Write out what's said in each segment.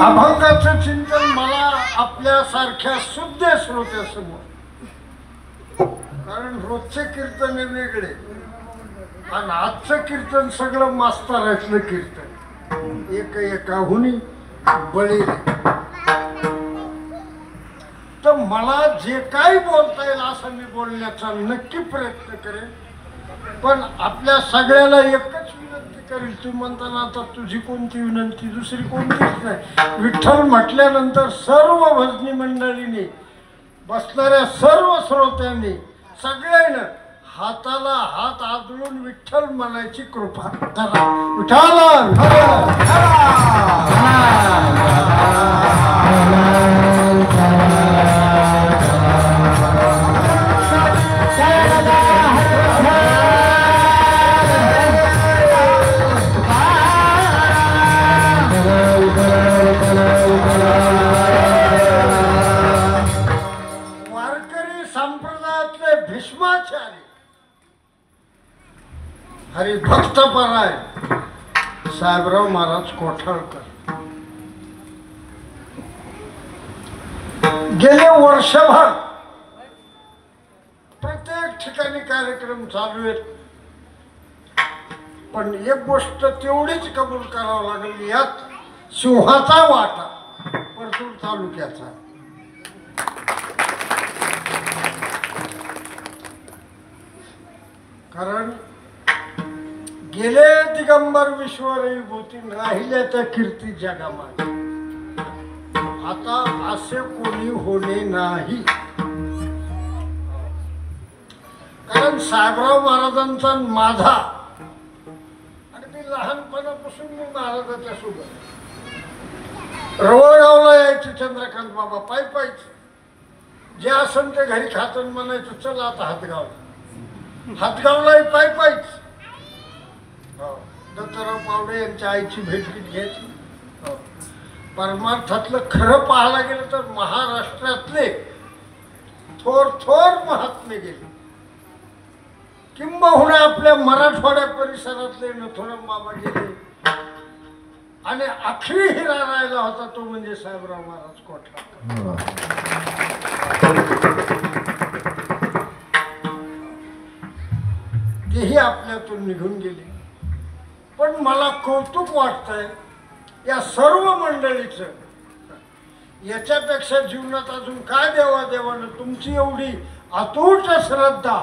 अभंगाचं चिंतन मला आपल्यासारख्या शुद्ध श्रोत्यासमोर, कारण रोजचे कीर्तन वेगळे आणि आजचं कीर्तन सगळं मास्तरातलं कीर्तन, एकाहुनी बळी. तर मला जे काही बोलता येईल असं मी बोलण्याचा नक्की प्रयत्न करेन, पण आपल्या सगळ्याला एकच विनंती करेल. तू म्हणताना आता तुझी कोणती विनंती, दुसरी कोणतीच नाही. विठ्ठल म्हटल्यानंतर सर्व भजनी मंडळीने, बसणाऱ्या सर्व श्रोत्यांनी, सगळ्यांना हाताला हात आदळून विठ्ठल म्हणायची कृपा करा. विठ्ठल वारकरी संप्रदायातले भीष्माचार्य हरिभक्तपराय साहेबराव महाराज कोठाळकर गेले वर्षभर प्रत्येक ठिकाणी कार्यक्रम चालू आहेत, पण एक गोष्ट तेवढीच कबूल करावं लागेल, यात सिंहाचा वाटा परतूर तालुक्याचा. कारण गेले दिगंबर विश्वविभूती राहिल्या त्या कीर्ती जगामध्ये, आता असे कोणी होणे नाही. कारण साहेबराव महाराजांचा माझा अगदी लहानपणापासून मी महाराजाच्या सोबत रवळगावला यायचे. चंद्रकांत बाबा पायी पायीच जे असन ते घरी खातून म्हणायचं चल आता हातगावलाही पायी पायीच. दत्तराव पावडे यांच्या आईची भेट घ्यायची. परमार्थातलं खरं पाहायला गेलं तर महाराष्ट्रातले थोर थोर महात्मे गेले, किंबहुना आपल्या मराठवाड्या परिसरातले नथुराम बाबा गेले, आणि आखरी हिरा राहिला होता तो म्हणजे साहेबराव महाराज कोठाळकर. तेही आपल्यातून निघून गेले. पण मला कौतुक वाटतंय या सर्व मंडळीचं. याच्यापेक्षा जीवनात अजून काय देवादेवानं तुमची एवढी अतूट श्रद्धा,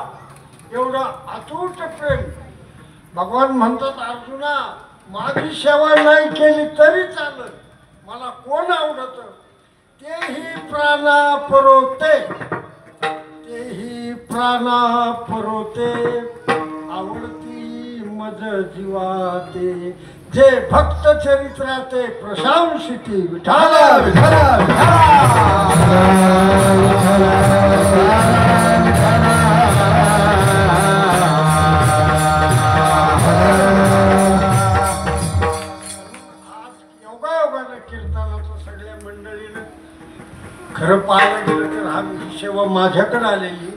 एवढं अतूट प्रेम. भगवान म्हणतात अर्जुना, माझी सेवा नाही केली तरी चालत, मला कोण आवडत तेही प्राणा परोते, तेही प्राणा परोते, आवडती मज जीवाते, जे भक्त चरित्राते प्रशंसिती. विठाला विठाला खरं पाहायला गेलं तर हा सेवा माझ्याकडे आलेली.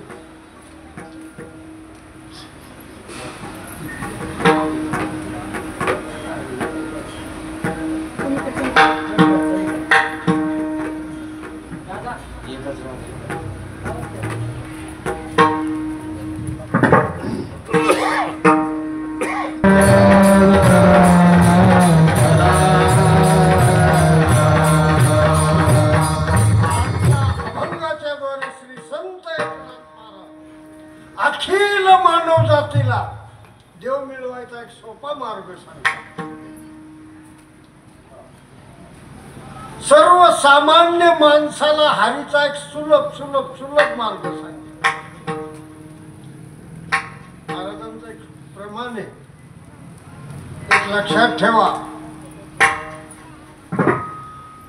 अखिल मानव जातीला देव मिळवायचा एक सोपा मार्ग सांगतात. सर्वसामान्य माणसाला हरीचा एक सुलभ सुलभ सुलभ मार्ग सांगतात. महाराजांचा एक प्रमाण आहे, एक लक्षात ठेवा.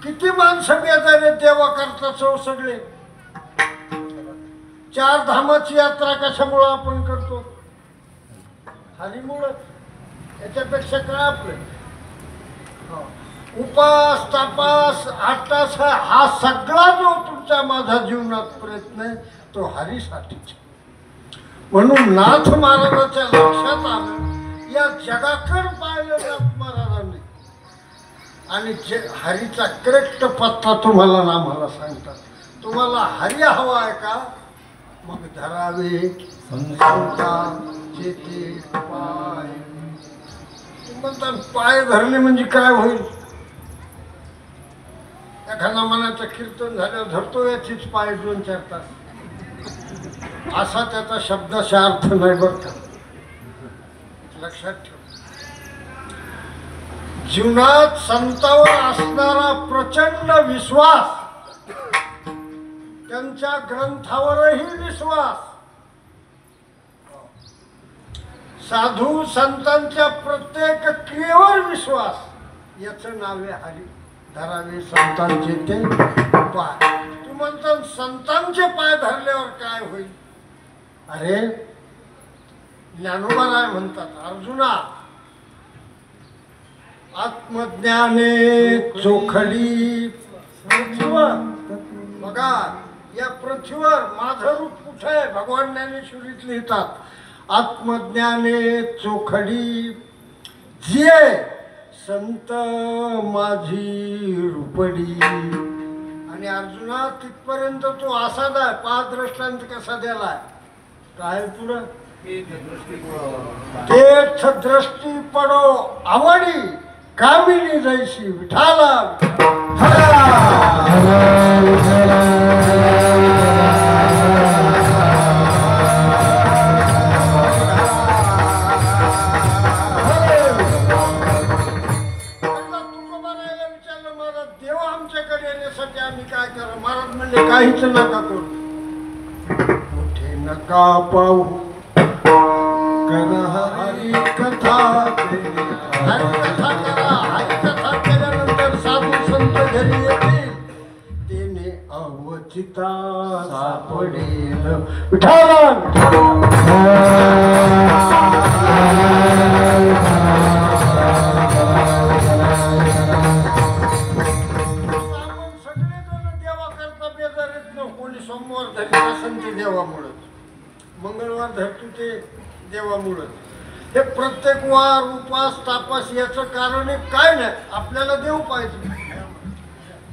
किती माणसं बेजारे देवा करतात सगळे. चार धामाची यात्रा कशामुळे आपण करतो? हरीमुळे. याच्यापेक्षा काय आपलं उपास तापास आटास हा सगळा जो तुमच्या माझा जीवनात प्रयत्न आहे तो हरीसाठीच. म्हणून नाथ महाराजांच्या लक्षात आलं, या जगाकडे पाहिलं नाथ महाराजांनी आणि जे हरीचा करेक्ट पत्ता तुम्हाला ना मला सांगतात. तुम्हाला हरी हवा आहे का? मग धरावे संतांचे ते पाय. म्हणतात पाय धरले म्हणजे काय होईल? एखादा मनाचं कीर्तन झाल्यावर धरतो याचीच पाय 2-4 तास, असा त्याचा शब्दाचा अर्थ नाही बरं का, लक्षात ठेव. जीवनात संतांवर असणारा प्रचंड विश्वास, त्यांच्या ग्रंथावरही विश्वास, साधू संतांच्या प्रत्येक क्रियेवर विश्वास, याचं नाव आहे हरी. धरावे संतांचे ते पाय. तू म्हणतो संतांचे पाय धरल्यावर काय होईल? अरे ज्ञानोबा राय म्हणतात, अर्जुना आत्मज्ञाने चोखडी पृथ्वीवर. बघा या पृथ्वीवर माझं रूप कुठे आहे? भगवान ज्ञानेश्वरीत लिहितात, आत्मज्ञाने चोखडी जिये संत माझी रूपडी. आणि अर्जुना तिथपर्यंत तो असाच आहे. 5 दृष्टांत कसा दिलाय? काय पुढं? तेथ दृष्टी पडो आवडी कामिनी जैसी विठाला. काहीच नका करू, कुठे नका पाहू, करा हरी कथा. हरी कथा करा. हरी कथा केल्यानंतर साधू संत घरी येतील, तेने अवचिता सापडेल विठाला. सोमवार धरली असंती देवामुळं, मंगळवार धरतो ते देवामुळं. हे प्रत्येक वार उपास तापास याचं कारण काय नाही, आपल्याला देव पाहिजे.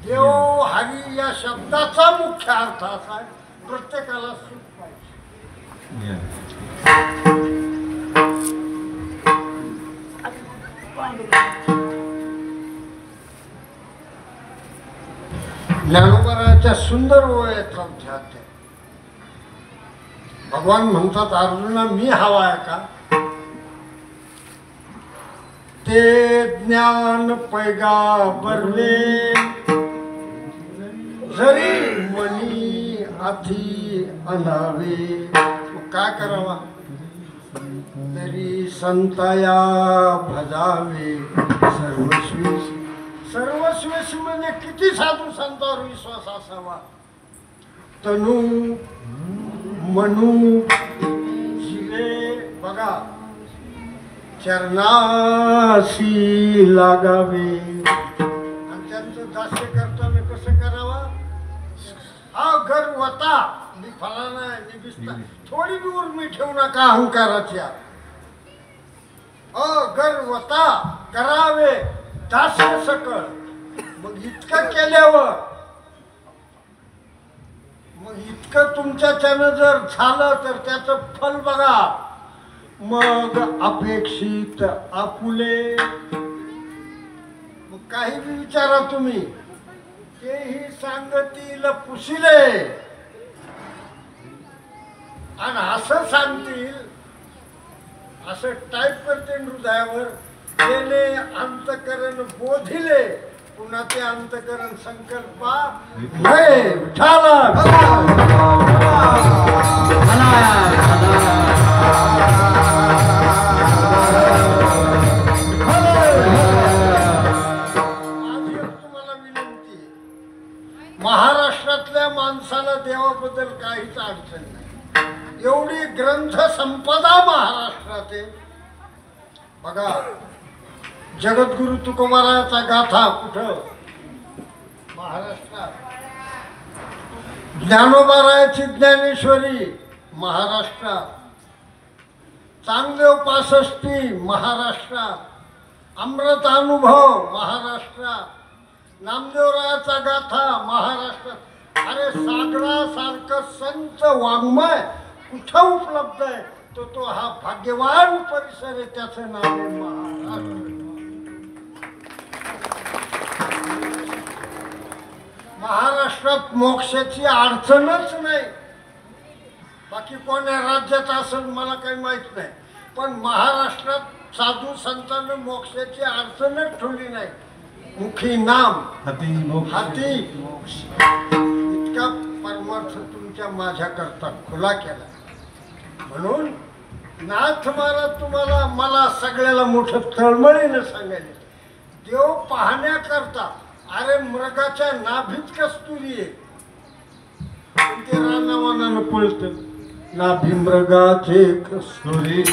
देव हरी या शब्दाचा मुख्य अर्थ असा आहे, प्रत्येकाला सुख पाहिजे. ज्ञानोबराच्या सुंदर वयात भगवान म्हणतात, अर्जुना मी हवा आहे का? ते ज्ञान पैगाबरले जरी मनी आधी अनावे. काय करावा? तरी संताया भजावे सर्वस्वी. सर्वस्वी म्हणजे किती साधू संतांवर विश्वास असावा? तनु मनू जीवे बघा चरणाशी लागावे. आणि त्यांचं दास्य करताना कसं करावा? हा गर्वता मी फलाना आहे, मी बिस्ता, थोडी बी उर्मी ठेवू नका अहंकाराच्या. गर्वता करावे दास्य सकळ. मग इतकं केल्यावर, मग इतकं तुमच्याच्यानं जर झालं तर त्याचं फल बघा. मग अपेक्षित आपुले. मग काही बी विचारा तुम्ही, तेही सांगतील पुसिले. आणि असं सांगतील, असं टाईप करते हृदयावर, केले अंतकरण बोधिले, पुन्हा ते अंतकरण संकल्पा नाही विठाला. तुम्हाला विनंती, महाराष्ट्रातल्या माणसाला देवाबद्दल काहीच अडचण नाही. एवढी ग्रंथ संपदा महाराष्ट्रात आहे. बघा जगद्गुरु तुकोबारायाचा गाथा कुठं? महाराष्ट्रात. ज्ञानोबारायाची ज्ञानेश्वरी महाराष्ट्रात. चांगदेव 65 महाराष्ट्रात. अमृत अनुभव महाराष्ट्रात, नामदेवरायाचा गाथा महाराष्ट्रात. अरे सागरासारखं संत वाङ्मय कुठं उपलब्ध आहे? तो हा भाग्यवान परिसर आहे, त्याचं नाव आहे महाराष्ट्र. महाराष्ट्रात मोक्षाची अडचणच नाही. बाकी कोण्या राज्यात असेल मला काही माहित नाही, पण महाराष्ट्रात साधू संतांना मोक्षाची अडचणच ठेवली नाही. मुखी नाम हाती मोक्ष, इतका परमार्थ तुमच्या माझ्याकरता खुला केला. म्हणून नाथ महाराज तुम्हाला मला सगळ्याला मोठं तळमळीनं सांगायला, देव पाहण्याकरता. अरे मृगाच्या नाभीत कस्तुरी आहे, ते रानावानानं पळतं. नाभी मृगाचे कस्तुरी,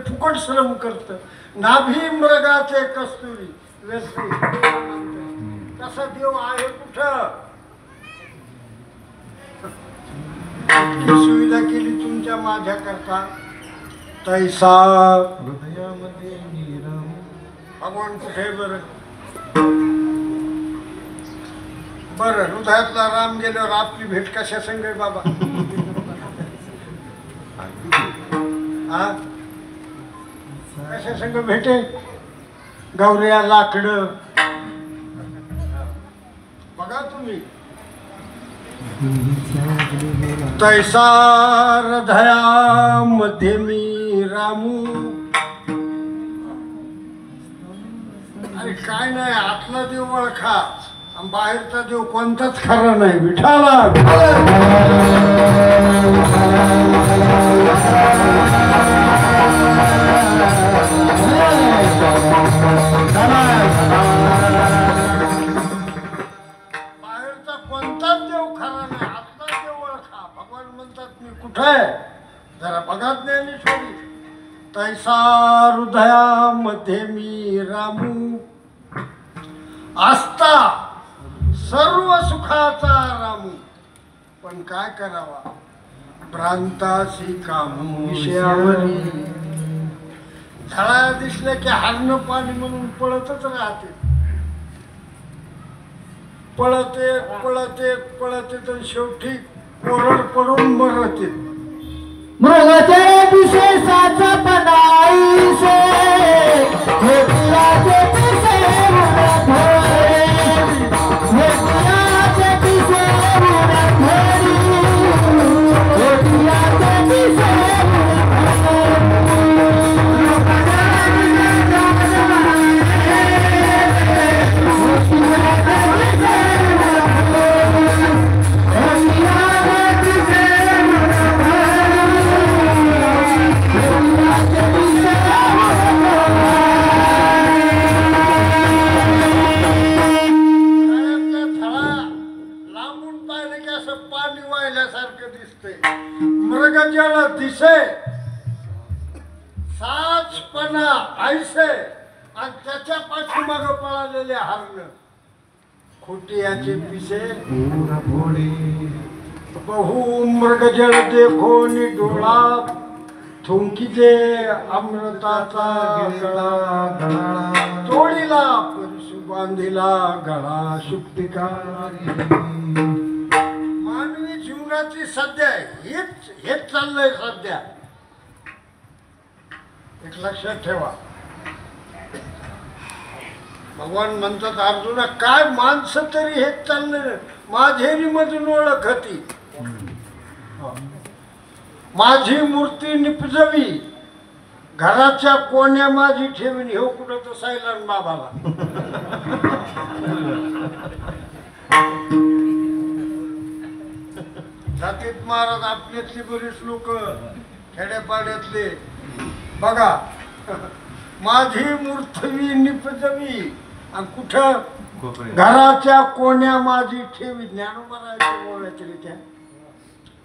फुकट श्रम करत. नाभी मृगाचे कस्तुरी व्यक्ती कसा देव आहे कुठं? सुविधा केली तुमच्या माझ्याकरता. तैसा हृदयामध्ये भगवान कुठे? बरं हृदयातला राम गेल्यावर आपली भेट कशा संग आहे बाबा? हा कशा संग भेटे? गौऱ्या लाकडं बघा तुम्ही. तैसा हृदयामध्ये मी रामू. अरे काय नाही, आतला देव ओळखा, बाहेरचा देव कोणताच खरा नाही. विठाला बाहेरचा कोणताच देव खरा नाही, आतला देव ओळखा. भगवान म्हणतात मी कुठे आहे? जरा बघा ज्ञानेश्वरी. तैसा हृदयामध्ये मी रामू, आस्था सर्व सुखाचा रामू. पण काय करावा? भ्रांतासी कामू विषयावरी. झळा दिसले की हरणं पाणी म्हणून पळतच राहते. पळते पळते पळते तर शेवटी कोरड पडून मरते. मृगाचे विशेषाचा बनाईसे मृगाचे मृगजळ दिसे साचपणा ऐसे आणि त्याच्या पाठीमाग पळालेले हरण. खोटियाचे पिसे बहु मृगजळ देखो डोळा थुंकीचे अमृताचा गळा तोडीला परशु बांधिला गळा शुक्तिका. मानवी जीवनाची सध्या हेच चाललंय सध्या. एक लक्षात ठेवा, भगवान म्हणतात अर्जुना काय माणसं तरी हेच चाललंय. माझेरी मधून ओळख होती, माझी मूर्ती निपजवी, घराच्या कोण्या माझी ठेवीन. हे कुठं तर सायलान बाबाला. जातीत महाराज आपल्यातली बरीच लोक खेड्यापाड्यातले बघा, माझी मूर्ती निपजवी आणि कुठं घराच्या कोण्या माझी ठेवी. ज्ञानोबरायची बोलायची रित्या.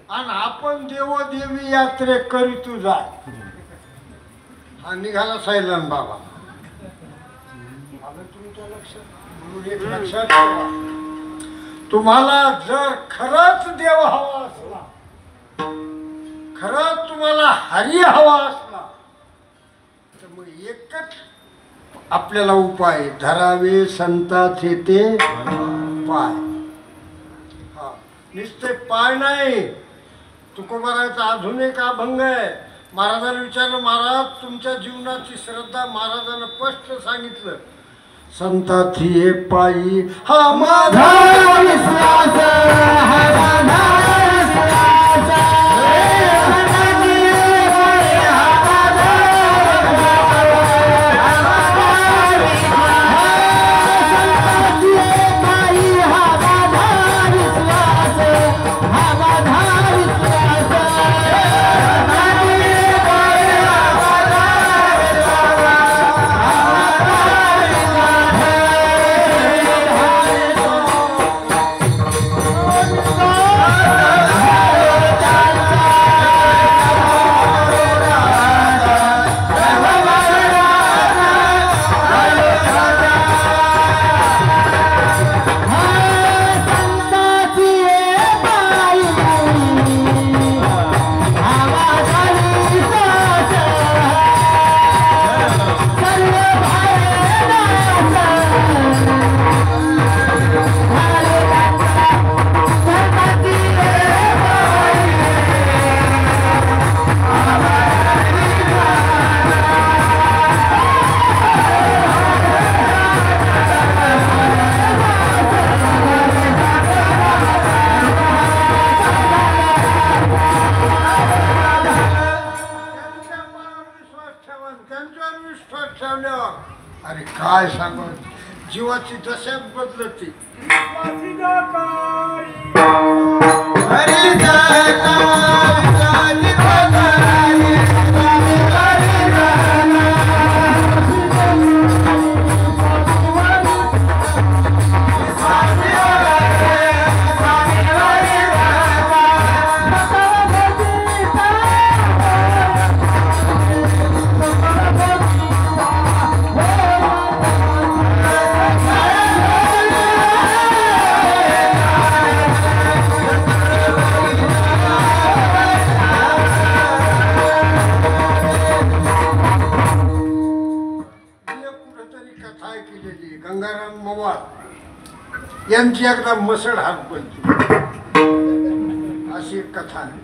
आणि आपण देवदेवी यात्रे करीतू जाय. हा निघाला सैलान बाबा. आलं तुमच्या लक्षात. म्हणून एक लक्षात ठेवा, तुम्हाला जर खरंच देव हवा असला, खरंच तुम्हाला हरी हवा असला, तर मग एकच आपल्याला उपाय धरावे संताचे ते पाय. हा नुसते पाय नाही, तुकोबारायचा अजून एक अभंग आहे. महाराजांना विचारलं, महाराज तुमच्या जीवनाची श्रद्धा. महाराजांना स्पष्ट सांगितलं, संताची हे पायी हा माझा विश्वास, हा माझा विश्वास. अरे काय सांगू, जीवाची दशा बदलती. गंगाराम मवाळ यांची एकदा मसड हारपणची अशी एक कथा आहे.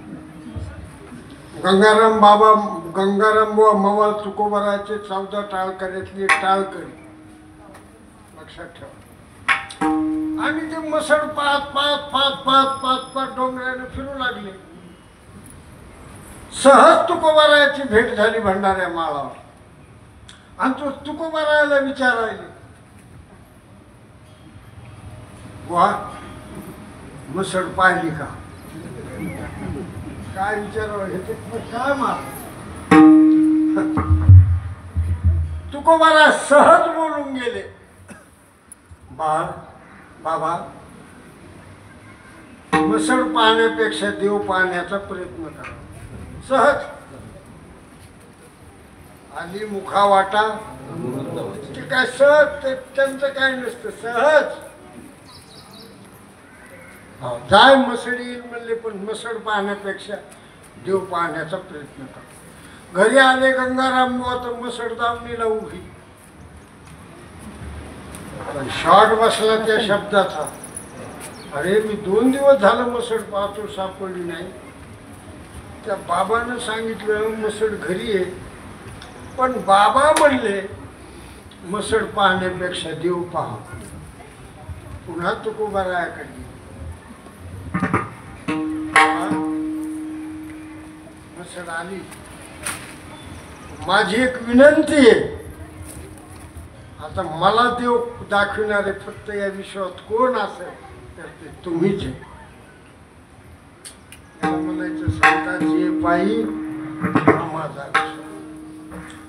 गंगाराम बुवा मवाळ तुकोबाराचे 14 टाळकऱ्यातली टाळकरी. लक्षात ठेवा. आणि ते मसड पाच डोंगराने फिरू लागले. सहज तुकोबाराची भेट झाली भंडाऱ्या माळावर. आणि तो तुकोबारायला विचारायले, वा मसड पाहिली का? काय विचारावं हे ते काय मार. तुकोबारा सहज बोलून गेले, बाबा मसड पाहण्यापेक्षा देव पाहण्याचा प्रयत्न करा. सहज आली मुखावाटा. ते काय सहज, त्यांचं काय नसतं, सहज जाय मसड येईल म्हणले, पण मसड पाहण्यापेक्षा देव पाहण्याचा प्रयत्न करा. घरी आले गंगाराम आता मसड दावणीला उभी. पण शॉर्ट बसला त्या शब्दाचा. अरे मी 2 दिवस झालं मसड पाहतो, सापडली नाही. त्या बाबानं सांगितलं मसड घरी आहे. पण बाबा म्हणले मसड पाहण्यापेक्षा देव पहा. पुन्हा तुकोबारायाकडे मसड आली. माझी एक विनंती आहे, आता मला देव दाखविणारे फक्त या विश्वात कोण असेल तर ते तुम्हीच आहे. म्हणायचं संतांची पायी माझा विश्वास.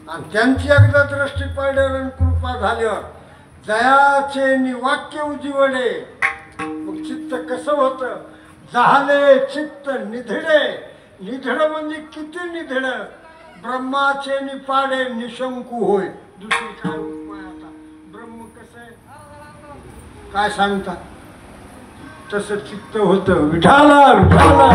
आणि त्यांची एकदा दृष्टी पडल्यावर आणि कृपा झाल्यावर दयाचे निवाक्य उजिवडे. मग चित्त कसं होतं? झाले चित्त निधडे. निधड म्हणजे किती निधड? ब्रह्माचे निपाडे निशंकू होय. दुसरी काय उपाय आता? ब्रह्म कसं आहे काय सांगता? तसं चित्त होतं. विठाला विठाला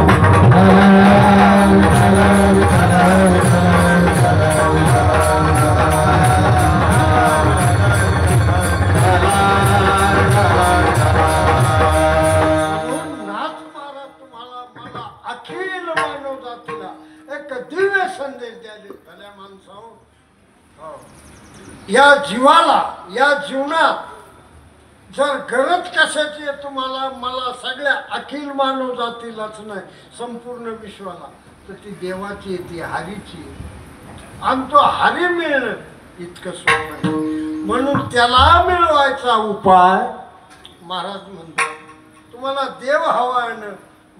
अखिल मानव जातीला एक दिव्य संदेश द्याले भल्या माणसाहो. या जीवाला, या जीवनात जर गरज कशाची आहे तुम्हाला, मला, सगळ्या अखिल मानव जातीलाच नाही संपूर्ण विश्वाला, तर ती देवाची आहे, ती हरीची आहे. आणि तो हरी मिळणं इतकं सोपं नाही. म्हणून त्याला मिळवायचा उपाय महाराज म्हणतात. तुम्हाला देव हवा आहे ना,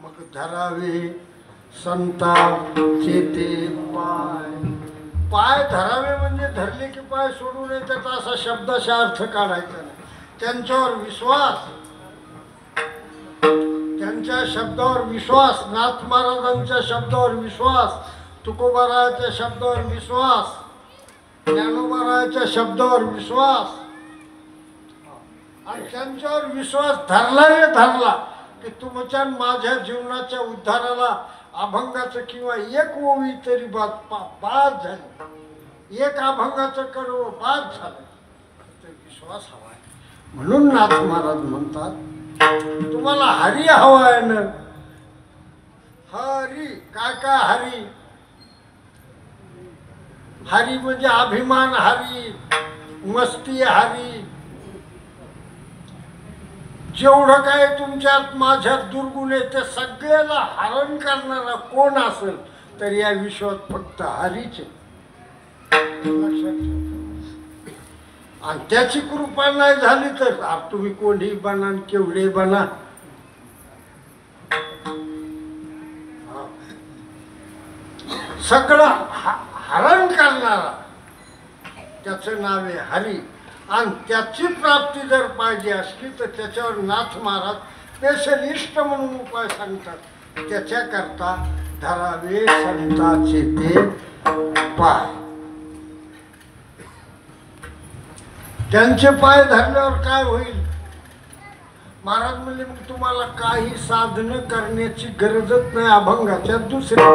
मग धरावे संता चेते पाय. पाय धरावे म्हणजे धरले की पाय सोडू नये, त्याचा असा शब्दाचा अर्थ काढायचा नाही. त्यांच्यावर विश्वास, त्यांच्या शब्दावर विश्वास, नाथ महाराजांच्या शब्दावर विश्वास, तुकोबारायाच्या शब्दावर विश्वास, ज्ञानोबारायाच्या शब्दावर विश्वास. आणि त्यांच्यावर विश्वास धरला की तुमच्या माझ्या जीवनाच्या उद्धाराला अभंगाचं किंवा एक ओवी तरी बाद झाली, एक अभंगाचं कडवं बाद झालं, तर विश्वास हवा आहे. म्हणून नाथ महाराज म्हणतात तुम्हाला हरी हवा आहे ना. हरी काय काय? हरी हरी म्हणजे अभिमान हरी, मस्ती हरी. जेवढं काय तुमच्यात माझ्यात दुर्गुण आहे ते सगळ्याला हरण करणारा कोण असेल तर या विश्वात फक्त हरीच आहे. लक्षात ठेवा. आणि त्याची कृपा नाही झाली तर तुम्ही कोणी बना, केवढे बना, सगळं हरण करणारा त्याचं नाव आहे हरी. आणि त्याची प्राप्ती जर पाहिजे असली तर त्याच्यावर नाथ महाराज स्पेशलिस्ट म्हणून उपाय सांगतात. त्याच्याकरता धरावे संताचे ते पाय. त्यांचे पाय धरल्यावर काय होईल? महाराज म्हणले मग तुम्हाला काही साधन करण्याची गरजच नाही. अभंगाच्या दुसऱ्या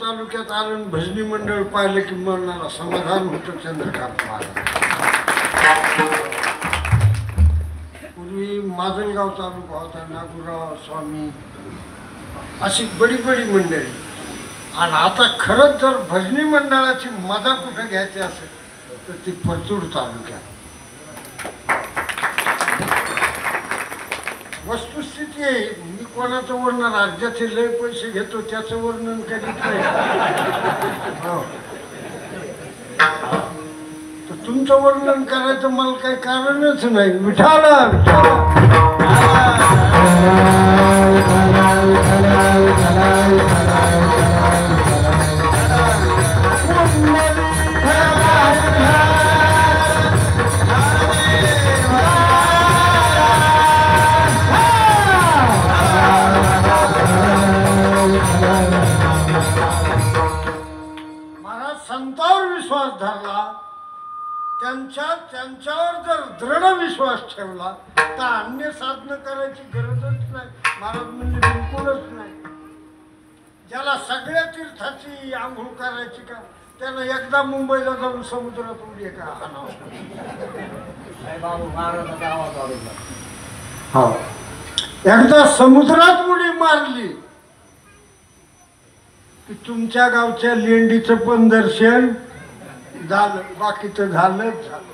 तालुक्यात आलं आणि भजनी मंडळ पाहिलं की मनाला समाधान होतं. चंद्रकांत महाराज पूर्वी माजलगाव तालुका होता, नागुराव स्वामी अशी बडी बडी मंडळी. आणि आता खरंच जर भजनी मंडळाची मजा कुठं घ्यायची असेल तर ती परतूर तालुक्यात. वस्तुस्थिती आहे, मी कोणाचं वर्णन, राज्याचे लय पैसे घेतो त्याचं वर्णन करीत नाही. हो. तर तुमचं वर्णन करायचं मला काही कारणच नाही. विठाला संतावर विश्वास धरला, त्यांच्यावर जर दृढ विश्वास ठेवला तर अन्य साधनं करायची गरजच नाही. महाराज म्हणजे बिलकुलच नाही. ज्याला सगळ्या तीर्थाची आंघोळ करायची का त्यानं एकदा मुंबईला जाऊन समुद्रात उडी का हा एकदा समुद्रात उडी मारली की तुमच्या गावच्या लेंडीचं पण दर्शन झालं, बाकीचं झालंच झालं.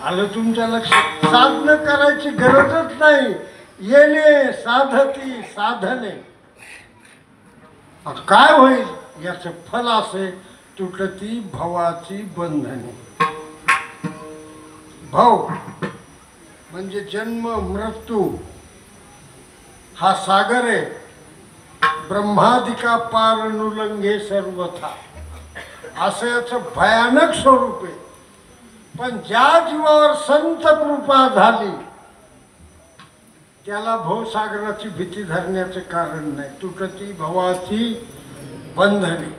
आलं तुमच्या लक्षात. साधनं करायची गरजच नाही. येणे साधती साधने. काय होईल याचं फल असे, तुटती भवाची बंधने. भव म्हणजे जन्म मृत्यू हा सागर आहे. ब्रह्मादिका पार नुलंघे सर्वथा असं याचं भयानक स्वरूप आहे. पण ज्या जीवावर संत कृपा झाली त्याला भवसागराची भीती धरण्याचं कारण नाही. तुटती भवाची बंधने.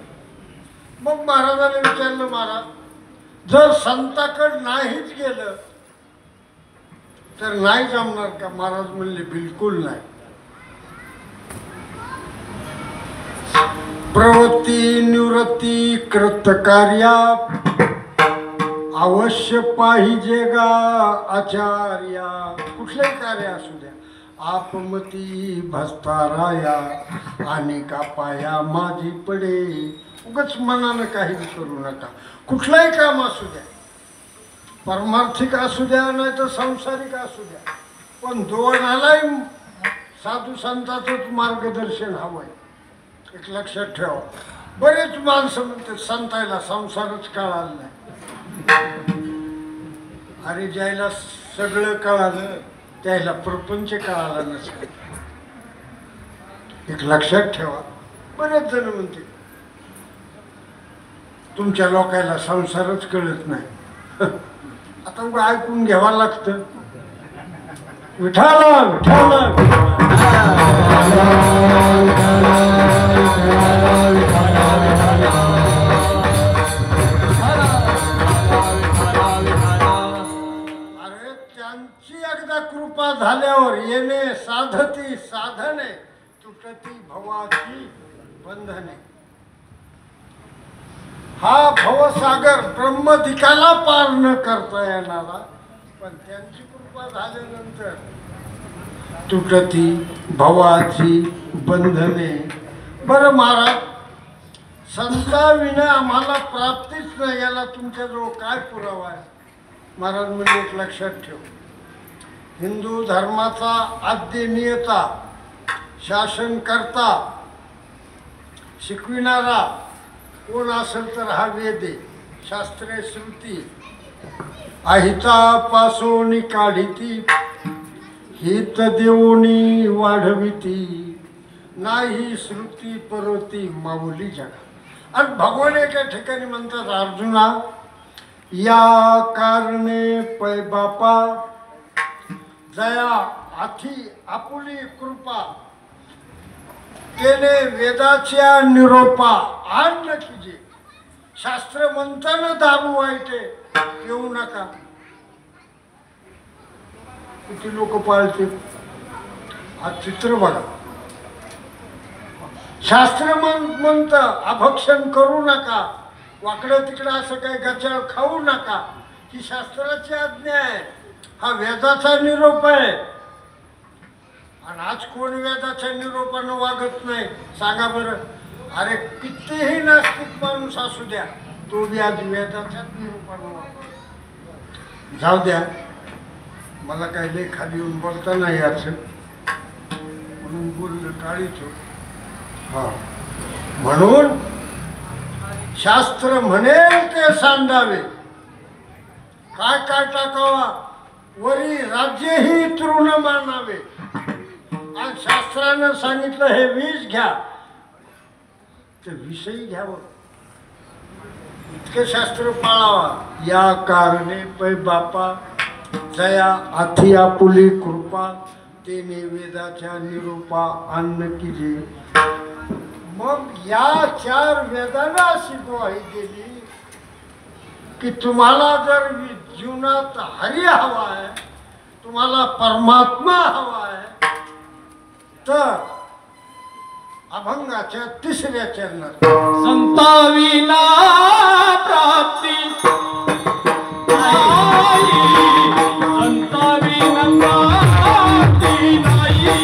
मग महाराजांनी विचारलं, महाराज जर संताकडे नाहीच गेलं तर नाही जमणार का? महाराज म्हणले बिलकुल नाही. प्रवृत्ती निवृत्ती कृतकार्या अवश्य पाहिजे गा आचार्या. कुठलंही कार्य असू द्या. आपमती भस्ताराया आणि का पाया माझी पडे. उगाच मनानं काही करू नका. कुठलंही काम असू द्या, परमार्थिक असू द्या नाही तर सांसारिक असू द्या, पण दोघांनाही साधू संतांचंच मार्गदर्शन हवंय. एक लक्षात ठेवा. बरेच माणसं म्हणते संतायला संसारच कळाला नाही. अरे ज्याला सगळं कळालं त्याला प्रपंच कळाला नसतं. एक लक्षात ठेवा. बरेच जण म्हणते तुमच्या लोकांना संसारच कळत नाही. आता उगा ऐकून घ्यावा लागतं. विठाला विठाला कृपा झाल्यावर येणे साधती साधने तुटती भवाची बंधने. हा भवसागर ब्रह्मदिकाला पार न करता येणारा, पण त्यांची कृपा झाल्यानंतर तुटती भवाची बंधने. बरं महाराज, संताविना आम्हाला प्राप्तीच नाही याला तुमच्याजवळ काय पुरावा आहे? महाराज म्हणजे एक लक्षात ठेव. हिंदू धर्माचा आद्यनियता, शासनकर्ता, शिकविणारा कोण असेल तर हा वेद आहे. शास्त्रे श्रुती अहितापासोनी काढिती, हित देऊनी वाढविती, नाही श्रुती परोती माऊली जगा. आणि भगवान एका ठिकाणी म्हणतात, अर्जुना या कारणे पै बापा जया आथी आपुली कृपा, केले वेदाच्या निरोपा आण तुझे. शास्त्र म्हणताना दारू वाईटे येऊ नका. किती लोक पाळते. हा चित्र बघा. शास्त्र म्हणतं अभक्षण करू नका, वाकडं तिकडं असं काही गचाळ खाऊ नका, ही शास्त्राची आज्ञा आहे, हा वेदाचा निरोप आहे. आणि आज कोण वेदाच्या निरोपानं वागत नाही सांगा बरं? अरे कितीही नास्तिक माणूस असू द्या, तो बी आज वेदाच्याच निरोपानं वागतो. जाऊ द्या, मला काही लई खाली येऊन बोलता नाही याचं, म्हणून बोललं टाळीच. हा, म्हणून शास्त्र म्हणेल ते सांडावे, काय काय टाकावा, वरी राज्यही तृण मानावे. आणि शास्त्रानं सांगितलं हे विष घ्या, ते विषयी घ्यावं, इतकं शास्त्र पाळावा. या कारणे पै बापा जया आथी आपुली कृपा, तेने वेदाच्या निरूपा अन्न किजे. मग या 4 वेदांना अशी ग्वाही दिली की तुम्हाला जर जीवनात हरी हवा आहे, तुम्हाला परमात्मा हवा आहे, तर अभंगाच्या 3ऱ्या चरणात संताविना प्राप्ती नाही, संताविना प्राप्ती नाही.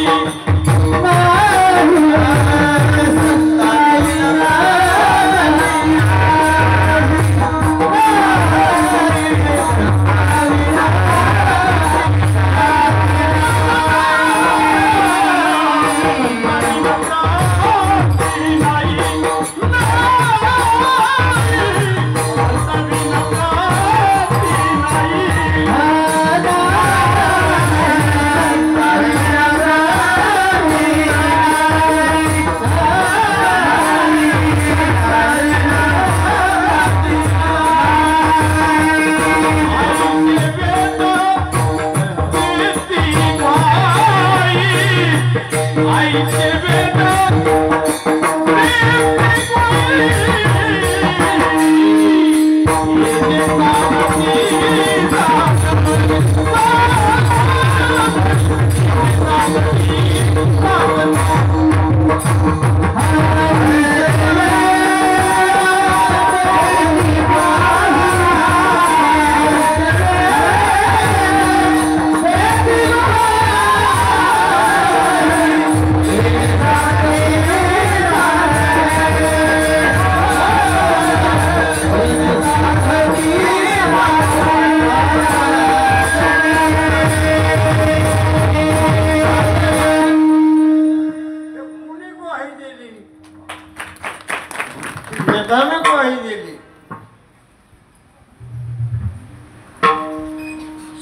वेदानं ग्वाही दिली.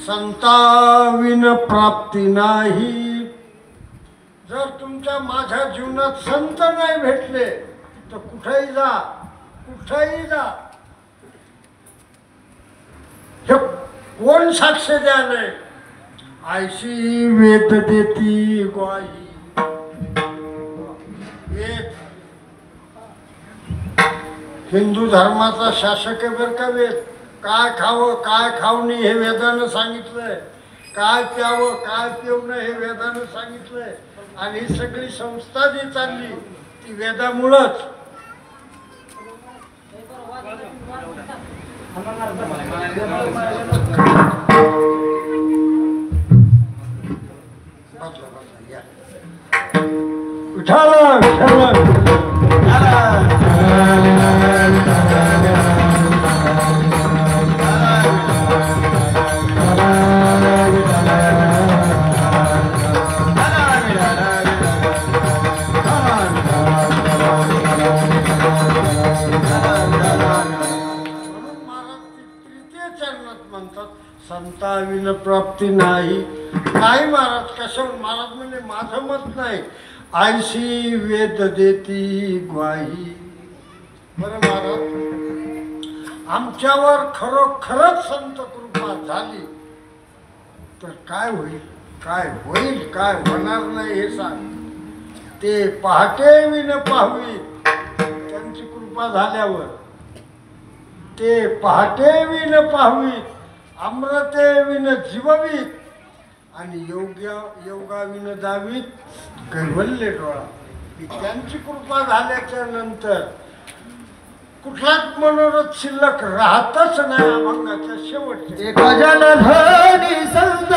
संताविन प्राप्ती नाही. जर तुमच्या माझ्या जीवनात संत नाही भेटले तर कुठेही जा, कुठेही जा. हे कोण साक्ष द्याले? आयशी वेद देती ग्वाही. वेद हिंदू धर्माचा शासक आहे बरं का वेद. काय खावं काय खाऊ नये हे वेदानं सांगितलंय, काय प्यावं काय पिऊ नये हे वेदानं सांगितलंय. आणि ही सगळी संस्था जी चालली ती वेदामुळंच. विठाला संताविन प्राप्ती नाही. नाही महाराज, कशावर महाराज म्हणजे माझं मत नाही. आयशी वेद देती ग्वाही. बरं महाराज, आमच्यावर खरोखरच संत कृपा झाली तर काय होईल, काय होईल, काय होणार नाही हे सांग. ते पहाटे विन पाहावी, त्यांची कृपा झाल्यावर ते पहाटे विन पाहावी, अमृते विन जीववीत आणि योगाविन दावीत कैवल्य डोळा. की त्यांची कृपा झाल्याच्या नंतर कुठलाच मनोरथ शिल्लक राहतच नाही अभंगाच्या शेवटच्या. एक जन धनी संत